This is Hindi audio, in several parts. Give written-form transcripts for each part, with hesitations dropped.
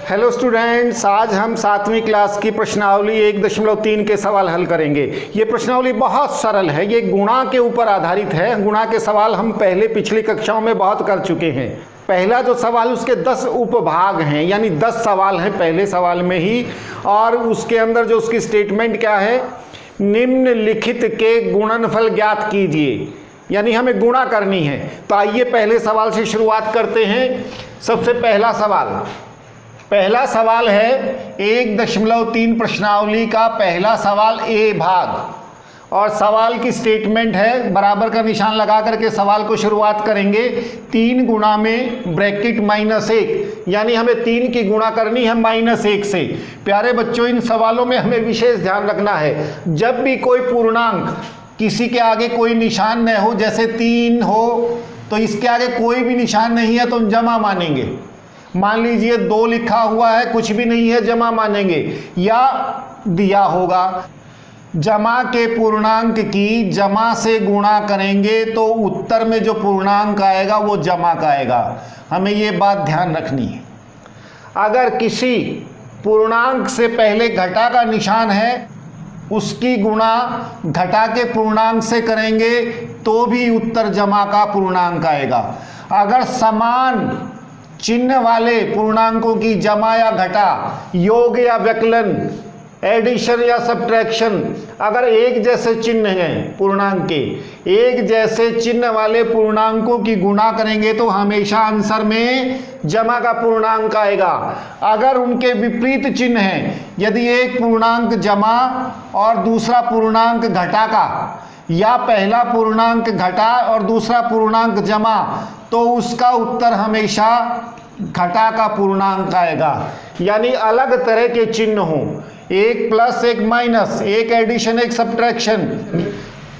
हेलो स्टूडेंट्स, आज हम 7वीं क्लास की प्रश्नावली 1.3 के सवाल हल करेंगे। ये प्रश्नावली बहुत सरल है, ये गुणा के ऊपर आधारित है। गुणा के सवाल हम पहले पिछली कक्षाओं में बहुत कर चुके हैं। पहला जो सवाल उसके 10 उपभाग हैं, यानी 10 सवाल हैं पहले सवाल में ही, और उसके अंदर जो उसकी स्टेटमेंट क्या है, निम्नलिखित के गुणनफल ज्ञात कीजिए, यानी हमें गुणा करनी है। तो आइए पहले सवाल से शुरुआत करते हैं। सबसे पहला सवाल है 1.3 प्रश्नावली का पहला सवाल ए भाग, और सवाल की स्टेटमेंट है, बराबर का निशान लगा करके सवाल को शुरुआत करेंगे। 3 गुणा में ब्रैकेट -1, यानी हमें 3 की गुणा करनी है -1 से। प्यारे बच्चों, इन सवालों में हमें विशेष ध्यान रखना है, जब भी कोई पूर्णांक किसी के आगे कोई निशान न हो, जैसे 3 हो तो इसके आगे कोई भी निशान नहीं है तो हम जमा मानेंगे। मान लीजिए 2 लिखा हुआ है, कुछ भी नहीं है, जमा मानेंगे। या दिया होगा, जमा के पूर्णांक की जमा से गुणा करेंगे तो उत्तर में जो पूर्णांक आएगा वो जमा का आएगा। हमें ये बात ध्यान रखनी है। अगर किसी पूर्णांक से पहले घटा का निशान है, उसकी गुणा घटा के पूर्णांक से करेंगे तो भी उत्तर जमा का पूर्णांक आएगा। अगर समान चिन्ह वाले पूर्णांकों की जमा या घटा, योग या व्यकलन, एडिशन या सब्ट्रैक्शन, अगर एक जैसे चिन्ह हैं पूर्णांक के, एक जैसे चिन्ह वाले पूर्णांकों की गुणा करेंगे तो हमेशा आंसर में जमा का पूर्णांक आएगा। अगर उनके विपरीत चिन्ह हैं, यदि एक पूर्णांक जमा और दूसरा पूर्णांक घटा का, या पहला पूर्णांक घटा और दूसरा पूर्णांक जमा, तो उसका उत्तर हमेशा घटा का पूर्णांक आएगा। यानी अलग तरह के चिन्ह हों, एक प्लस एक माइनस, एक एडिशन एक सब्ट्रैक्शन,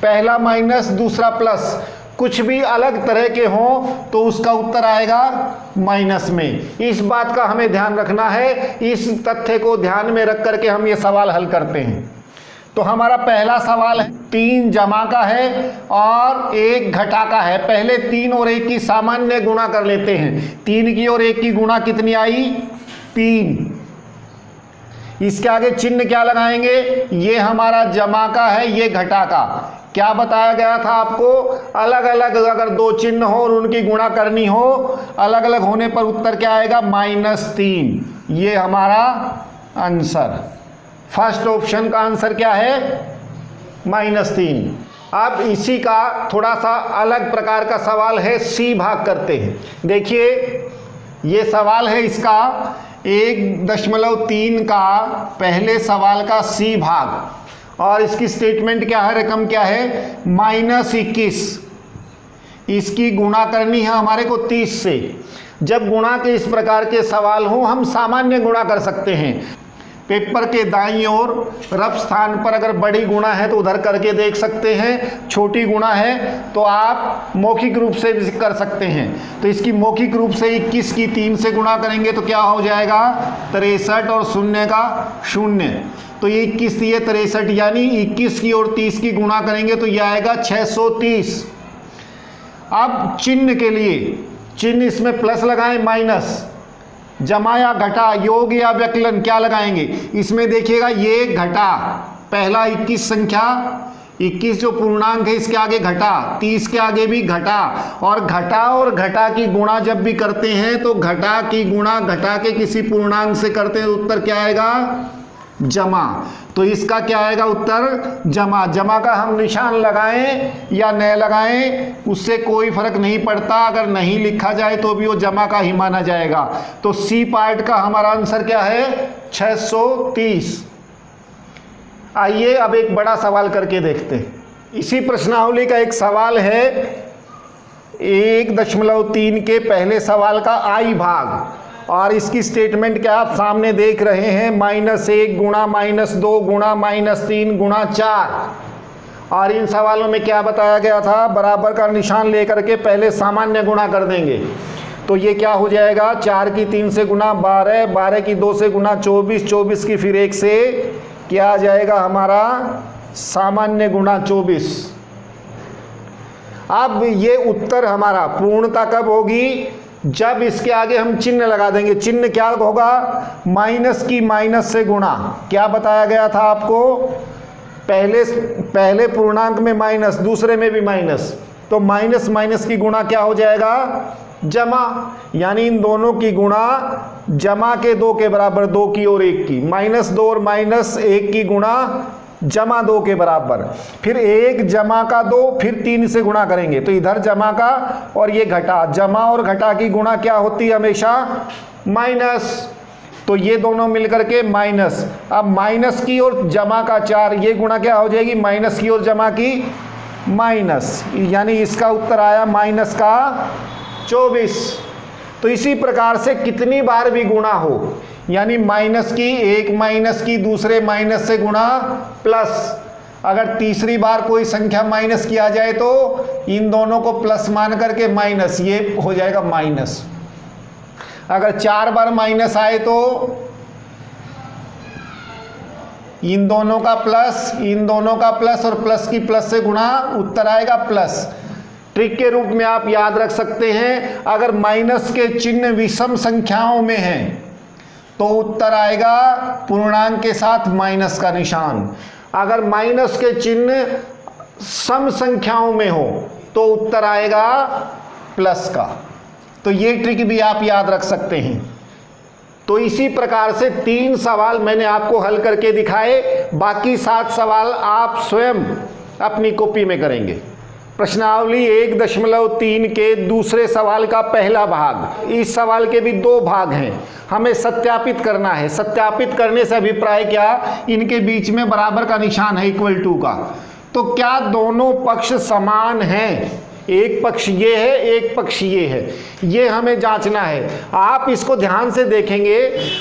पहला माइनस दूसरा प्लस, कुछ भी अलग तरह के हों तो उसका उत्तर आएगा माइनस में। इस बात का हमें ध्यान रखना है। इस तथ्य को ध्यान में रख करके हम ये सवाल हल करते हैं। तो हमारा पहला सवाल है, 3 जमा का है और 1 घटा का है। पहले 3 और 1 की सामान्य गुणा कर लेते हैं। 3 की और 1 की गुणा कितनी आई? 3। इसके आगे चिन्ह क्या लगाएंगे? ये हमारा जमा का है, ये घटा का। क्या बताया गया था आपको? अलग अलग अगर 2 चिन्ह हो और उनकी गुणा करनी हो, अलग अलग होने पर उत्तर क्या आएगा? -3। ये हमारा आंसर, फर्स्ट ऑप्शन का आंसर क्या है? -3। अब इसी का थोड़ा सा अलग प्रकार का सवाल है, सी भाग करते हैं। देखिए, ये सवाल है इसका 1.3 का पहले सवाल का सी भाग, और इसकी स्टेटमेंट क्या है, रकम क्या है? -21। इसकी गुणा करनी है हमारे को 30 से। जब गुणा के इस प्रकार के सवाल हो, हम सामान्य गुणा कर सकते हैं। पेपर के दाईं ओर रफ स्थान पर अगर बड़ी गुणा है तो उधर करके देख सकते हैं, छोटी गुणा है तो आप मौखिक रूप से भी कर सकते हैं। तो इसकी मौखिक रूप से 21 की 3 से गुणा करेंगे तो क्या हो जाएगा? 63, और 0 का 0। तो ये 21 थी, ये 63, यानी 21 की और 30 की गुणा करेंगे तो यह आएगा 630। अब चिन्ह के लिए, चिन्ह इसमें प्लस लगाएं, माइनस, जमा या घटा, योग या व्यकलन, क्या लगाएंगे? इसमें देखिएगा ये घटा, पहला 21 संख्या, 21 जो पूर्णांक है इसके आगे घटा, 30 के आगे भी घटा, और घटा की गुणा जब भी करते हैं तो घटा की गुणा घटा के किसी पूर्णांक से करते हैं तो उत्तर क्या आएगा? जमा। तो इसका क्या आएगा उत्तर? जमा। जमा का हम निशान लगाएं या न लगाएं उससे कोई फर्क नहीं पड़ता, अगर नहीं लिखा जाए तो भी वो जमा का ही माना जाएगा। तो सी पार्ट का हमारा आंसर क्या है? 630। आइए अब एक बड़ा सवाल करके देखते हैं। इसी प्रश्नावली का एक सवाल है 1.3 के पहले सवाल का आई भाग, और इसकी स्टेटमेंट क्या आप सामने देख रहे हैं? -1 गुणा -2 गुणा -3 गुणा 4। और इन सवालों में क्या बताया गया था? बराबर का निशान लेकर के पहले सामान्य गुणा कर देंगे। तो ये क्या हो जाएगा? 4 की 3 से गुणा 12, 12 की 2 से गुणा 24, 24 की फिर 1 से क्या आ जाएगा हमारा? सामान्य गुणा 24। अब ये उत्तर हमारा पूर्णता कब होगी? जब इसके आगे हम चिन्ह लगा देंगे, चिन्ह क्या होगा, माइनस की माइनस से गुणा। क्या बताया गया था आपको, पहले पूर्णांक में माइनस, दूसरे में भी माइनस, तो माइनस माइनस की गुणा क्या हो जाएगा, जमा। यानी इन दोनों की गुणा जमा के 2 के बराबर, 2 की और 1 की, -2 और -1 की गुणा जमा 2 के बराबर, फिर 1 जमा का 2, फिर 3 से गुणा करेंगे तो इधर जमा का और ये घटा, जमा और घटा की गुणा क्या होती है हमेशा, माइनस। तो ये दोनों मिलकर के माइनस, अब माइनस की और जमा का 4, ये गुणा क्या हो जाएगी, माइनस की और जमा की माइनस, यानी इसका उत्तर आया माइनस का 24। तो इसी प्रकार से कितनी बार भी गुणा हो, यानी माइनस की, एक माइनस की, दूसरे माइनस से गुणा प्लस, अगर तीसरी बार कोई संख्या माइनस की आ जाए तो इन दोनों को प्लस मान करके माइनस, ये हो जाएगा माइनस। अगर 4 बार माइनस आए तो इन दोनों का प्लस, इन दोनों का प्लस और प्लस की प्लस से गुणा, उत्तर आएगा प्लस। ट्रिक के रूप में आप याद रख सकते हैं, अगर माइनस के चिन्ह विषम संख्याओं में हैं तो उत्तर आएगा पूर्णांक के साथ माइनस का निशान। अगर माइनस के चिन्ह सम संख्याओं में हो तो उत्तर आएगा प्लस का। तो ये ट्रिक भी आप याद रख सकते हैं। तो इसी प्रकार से 3 सवाल मैंने आपको हल करके दिखाए, बाकी 7 सवाल आप स्वयं अपनी कॉपी में करेंगे। प्रश्नावली 1.3 के दूसरे सवाल का पहला भाग, इस सवाल के भी 2 भाग हैं, हमें सत्यापित करना है। सत्यापित करने से अभिप्राय क्या, इनके बीच में बराबर का निशान है, इक्वल टू का, तो क्या दोनों पक्ष समान हैं, एक पक्ष ये है, एक पक्ष ये है, ये हमें जांचना है। आप इसको ध्यान से देखेंगे,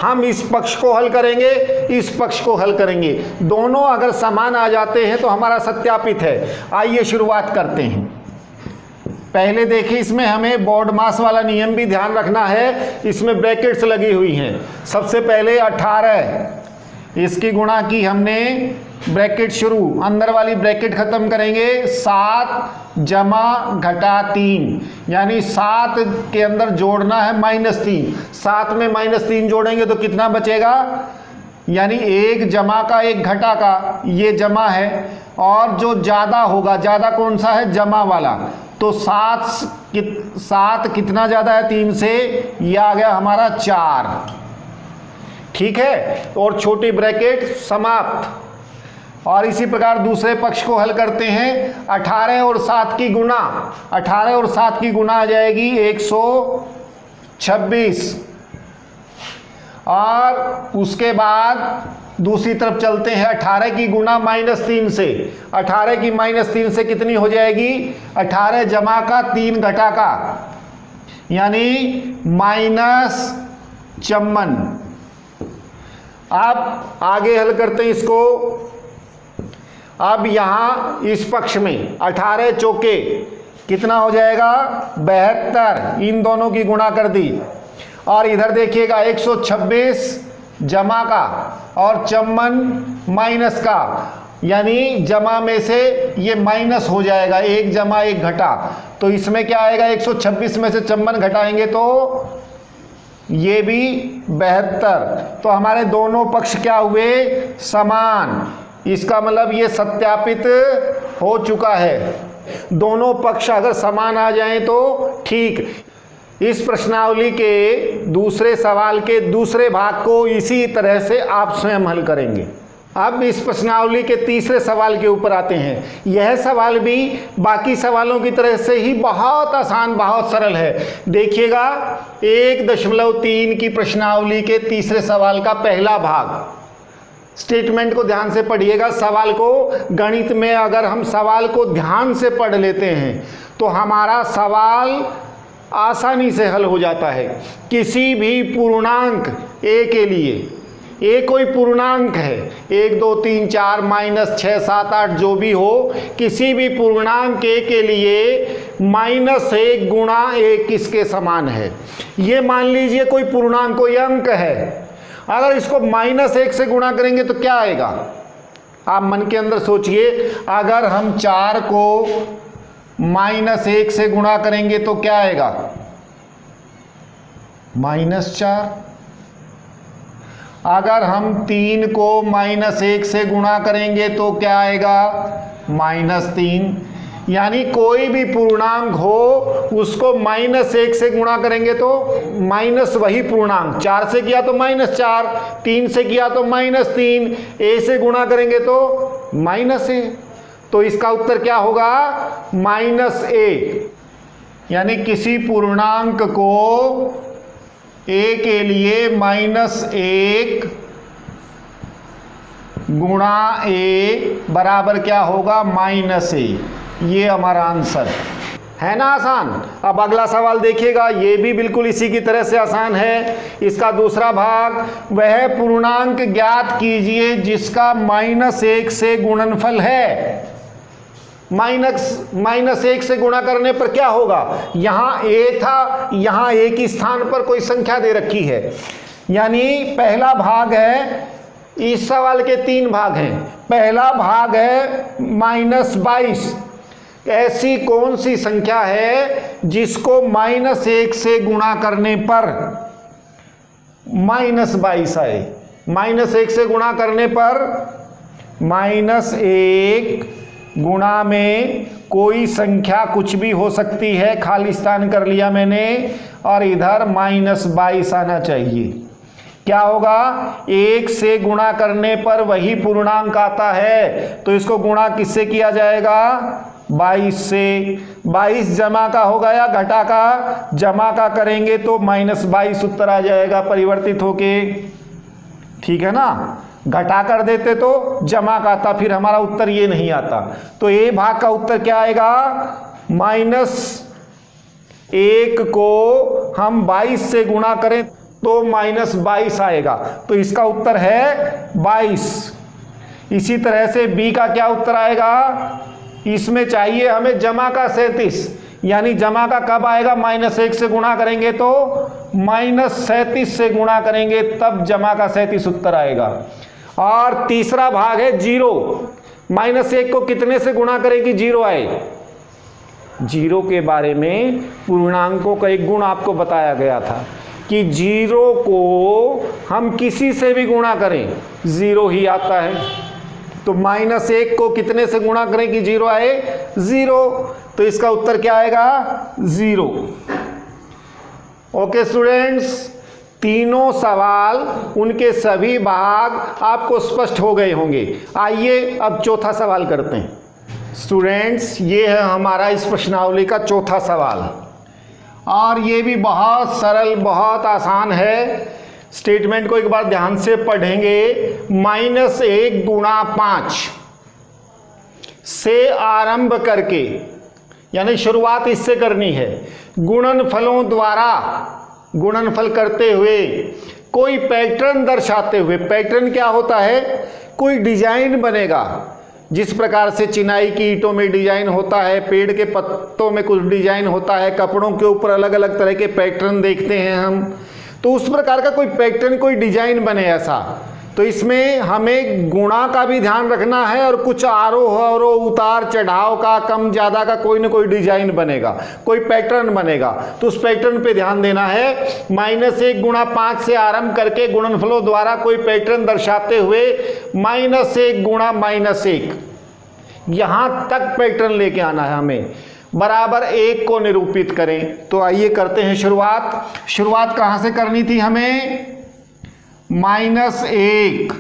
हम इस पक्ष को हल करेंगे, इस पक्ष को हल करेंगे, दोनों अगर समान आ जाते हैं तो हमारा सत्यापित है। आइए शुरुआत करते हैं। पहले देखिए, इसमें हमें बोर्ड मास वाला नियम भी ध्यान रखना है, इसमें ब्रैकेट्स लगी हुई हैं। सबसे पहले 18, इसकी गुणा की हमने, ब्रैकेट शुरू, अंदर वाली ब्रैकेट खत्म करेंगे, 7 जमा घटा 3, यानी 7 के अंदर जोड़ना है -3, 7 में -3 जोड़ेंगे तो कितना बचेगा, यानी 1 जमा का 1 घटा का, ये जमा है, और जो ज़्यादा होगा, ज़्यादा कौन सा है, जमा वाला, तो 7 कितना ज़्यादा है 3 से, ये आ गया हमारा 4, ठीक है, और छोटी ब्रैकेट समाप्त। और इसी प्रकार दूसरे पक्ष को हल करते हैं। 18 और 7 की गुणा, 18 और 7 की गुणा आ जाएगी 126, और उसके बाद दूसरी तरफ चलते हैं। 18 की गुणा -3 से, 18 की -3 से कितनी हो जाएगी, 18 जमा का 3 घटा का, यानी -54। अब आगे हल करते हैं इसको। अब यहाँ इस पक्ष में 18 चौके कितना हो जाएगा, 72, इन दोनों की गुणा कर दी, और इधर देखिएगा 126 जमा का और 54 माइनस का, यानी जमा में से ये माइनस हो जाएगा, 1 जमा 1 घटा, तो इसमें क्या आएगा, 126 में से 54 घटाएंगे तो ये भी 72। तो हमारे दोनों पक्ष क्या हुए, समान। इसका मतलब ये सत्यापित हो चुका है। दोनों पक्ष अगर समान आ जाएं तो ठीक। इस प्रश्नावली के दूसरे सवाल के दूसरे भाग को इसी तरह से आप स्वयं हल करेंगे। अब इस प्रश्नावली के तीसरे सवाल के ऊपर आते हैं। यह सवाल भी बाकी सवालों की तरह से ही बहुत आसान, बहुत सरल है। देखिएगा 1.3 की प्रश्नावली के तीसरे सवाल का पहला भाग, स्टेटमेंट को ध्यान से पढ़िएगा। सवाल को, गणित में अगर हम सवाल को ध्यान से पढ़ लेते हैं तो हमारा सवाल आसानी से हल हो जाता है। किसी भी पूर्णांक a के लिए, a कोई पूर्णांक है, 1 2 3 4 -6 7 8 जो भी हो, किसी भी पूर्णांक a के लिए -1 गुणा 1 किसके समान है। ये मान लीजिए कोई पूर्णांक, कोई अंक है, अगर इसको -1 से गुणा करेंगे तो क्या आएगा, आप मन के अंदर सोचिए। अगर हम 4 को -1 से गुणा करेंगे तो क्या आएगा, -4। अगर हम 3 को -1 से गुणा करेंगे तो क्या आएगा? -3। यानी कोई भी पूर्णांक हो उसको -1 से गुणा करेंगे तो माइनस वही पूर्णांक, 4 से किया तो -4, 3 से किया तो -3, a से गुणा करेंगे तो -a। तो इसका उत्तर क्या होगा? -a। यानी किसी पूर्णांक को a के लिए -1 गुणा a बराबर क्या होगा? -a। ये हमारा आंसर है ना आसान। अब अगला सवाल देखिएगा, ये भी बिल्कुल इसी की तरह से आसान है। इसका दूसरा भाग, वह पूर्णांक ज्ञात कीजिए जिसका -1 से गुणनफल है। -1 से गुणा करने पर क्या होगा? यहाँ a था, यहाँ a के स्थान पर कोई संख्या दे रखी है। यानी पहला भाग है, इस सवाल के 3 भाग हैं। पहला भाग है -22। ऐसी कौन सी संख्या है जिसको -1 से गुणा करने पर -22 आए? -1 से गुणा करने पर -1 गुणा में कोई संख्या कुछ भी हो सकती है, खालिस्तान कर लिया मैंने, और इधर -22 आना चाहिए। क्या होगा? 1 से गुणा करने पर वही पूर्णांक आता है, तो इसको गुणा किससे किया जाएगा? 22 से। 22 जमा का होगा या घटा का? जमा का करेंगे तो -22 उत्तर आ जाएगा परिवर्तित होके। ठीक है ना? घटा कर देते तो जमा का आता, फिर हमारा उत्तर ये नहीं आता। तो ए भाग का उत्तर क्या आएगा? -1 को हम 22 से गुणा करें तो -22 आएगा। तो इसका उत्तर है 22। इसी तरह से बी का क्या उत्तर आएगा? इसमें चाहिए हमें जमा का 37। यानी जमा का कब आएगा? -1 से गुणा करेंगे तो -37 से गुणा करेंगे, तब जमा का 37 उत्तर आएगा। और तीसरा भाग है 0। -1 को कितने से गुणा करें कि 0 आए? 0 के बारे में पूर्णांकों का एक गुण आपको बताया गया था कि 0 को हम किसी से भी गुणा करें 0 ही आता है। तो -1 को कितने से गुणा करें कि 0 आए? 0। तो इसका उत्तर क्या आएगा? 0। ओके स्टूडेंट्स, तीनों सवाल, उनके सभी भाग आपको स्पष्ट हो गए होंगे। आइए अब चौथा सवाल करते हैं। स्टूडेंट्स, ये है हमारा इस प्रश्नावली का चौथा सवाल, और ये भी बहुत सरल, बहुत आसान है। स्टेटमेंट को एक बार ध्यान से पढ़ेंगे। -1 गुणा 5 से आरंभ करके, यानी शुरुआत इससे करनी है, गुणनफलों द्वारा गुणनफल करते हुए कोई पैटर्न दर्शाते हुए। पैटर्न क्या होता है? कोई डिजाइन बनेगा। जिस प्रकार से चिनाई की ईंटों में डिजाइन होता है, पेड़ के पत्तों में कुछ डिजाइन होता है, कपड़ों के ऊपर अलग अलग तरह के पैटर्न देखते हैं हम, तो उस प्रकार का कोई पैटर्न, कोई डिजाइन बने ऐसा। तो इसमें हमें गुणा का भी ध्यान रखना है, और कुछ आरोह अवरोह, उतार चढ़ाव का, कम ज्यादा का कोई ना कोई डिजाइन बनेगा, कोई पैटर्न बनेगा। तो उस पैटर्न पे ध्यान देना है। -1 गुणा 5 से आरंभ करके गुणनफलों द्वारा कोई पैटर्न दर्शाते हुए -1 गुणा -1, यहां तक पैटर्न लेके आना है हमें, बराबर 1 को निरूपित करें। तो आइए करते हैं शुरुआत कहां से करनी थी हमें? -1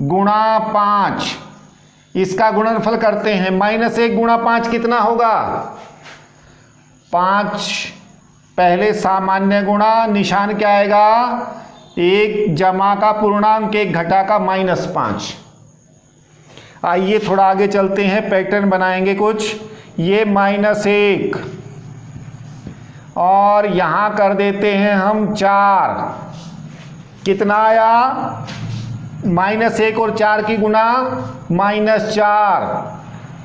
गुणा 5, इसका गुणनफल करते हैं। -1 गुणा 5 कितना होगा? 5। पहले सामान्य गुणा, निशान क्या आएगा? 1 जमा का पूर्णांक 1 घटा का -5। आइए थोड़ा आगे चलते हैं, पैटर्न बनाएंगे कुछ। ये -1 और यहां कर देते हैं हम 4। कितना आया? -1 और 4 की गुना -4।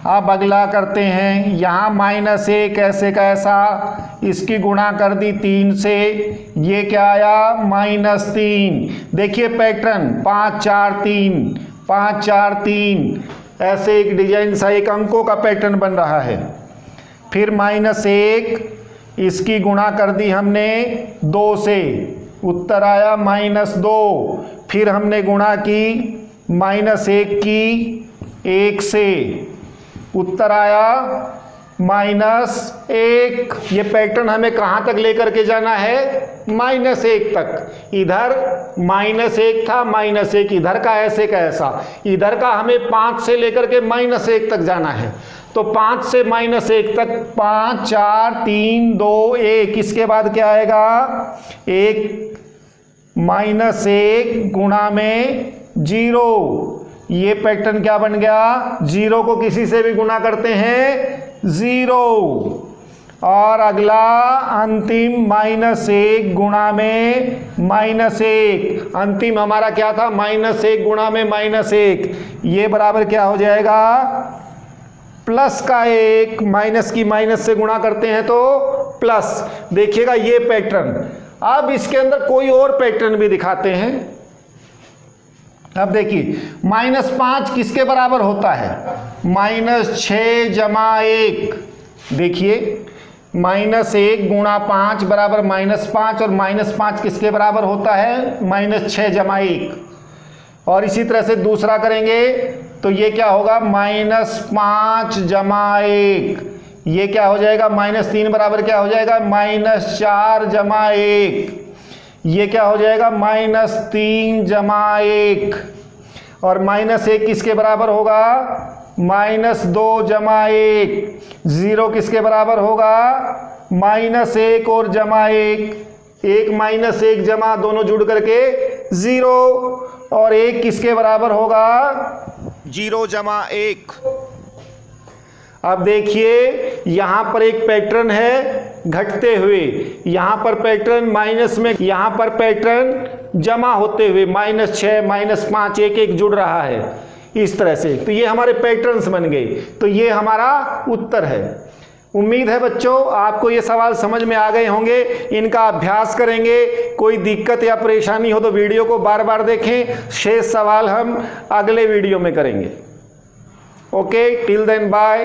अब अगला करते हैं, यहाँ -1 ऐसे का ऐसा, इसकी गुणा कर दी 3 से, ये क्या आया? -3। देखिए पैटर्न 5 4 3 5 4 3, ऐसे एक डिजाइन सा, एक अंकों का पैटर्न बन रहा है। फिर -1, इसकी गुणा कर दी हमने 2 से, उत्तर आया -2। फिर हमने गुणा की -1 की 1 से, उत्तर आया -1। ये पैटर्न हमें कहाँ तक लेकर के जाना है? -1 तक। इधर -1 था, -1 इधर का ऐसे का ऐसा, इधर का हमें 5 से लेकर के -1 तक जाना है। तो 5 से -1 तक 5 4 3 2 1, इसके बाद क्या आएगा? 1 -1 गुणा में 0। ये पैटर्न क्या बन गया? 0 को किसी से भी गुणा करते हैं 0। और अगला अंतिम -1 गुणा में -1। अंतिम हमारा क्या था? -1 गुणा में -1। ये बराबर क्या हो जाएगा? प्लस का 1, माइनस की माइनस से गुणा करते हैं तो प्लस। देखिएगा ये पैटर्न। अब इसके अंदर कोई और पैटर्न भी दिखाते हैं। अब देखिए -5 किसके बराबर होता है? -6 जमा 1। देखिए -1 गुणा 5 बराबर -5, और -5 किसके बराबर होता है? -6 जमा 1। और इसी तरह से दूसरा करेंगे तो ये क्या होगा? -5 जमा 1। ये क्या हो जाएगा? -3 बराबर क्या हो जाएगा? -4 जमा 1। ये क्या हो जाएगा? -3 जमा 1। और -1 किसके बराबर होगा? -2 जमा 1। 0 किसके बराबर होगा? -1 और जमा 1। 1 -1 जमा, दोनों जुड़ करके 0। और 1 किसके बराबर होगा? 0 जमा 1। अब देखिए यहां पर एक पैटर्न है घटते हुए, यहां पर पैटर्न माइनस में, यहां पर पैटर्न जमा होते हुए -6 -5 एक एक जुड़ रहा है इस तरह से। तो ये हमारे पैटर्न्स बन गए। तो ये हमारा उत्तर है। उम्मीद है बच्चों आपको ये सवाल समझ में आ गए होंगे। इनका अभ्यास करेंगे। कोई दिक्कत या परेशानी हो तो वीडियो को बार बार देखें। शेष सवाल हम अगले वीडियो में करेंगे। Okay, till then bye.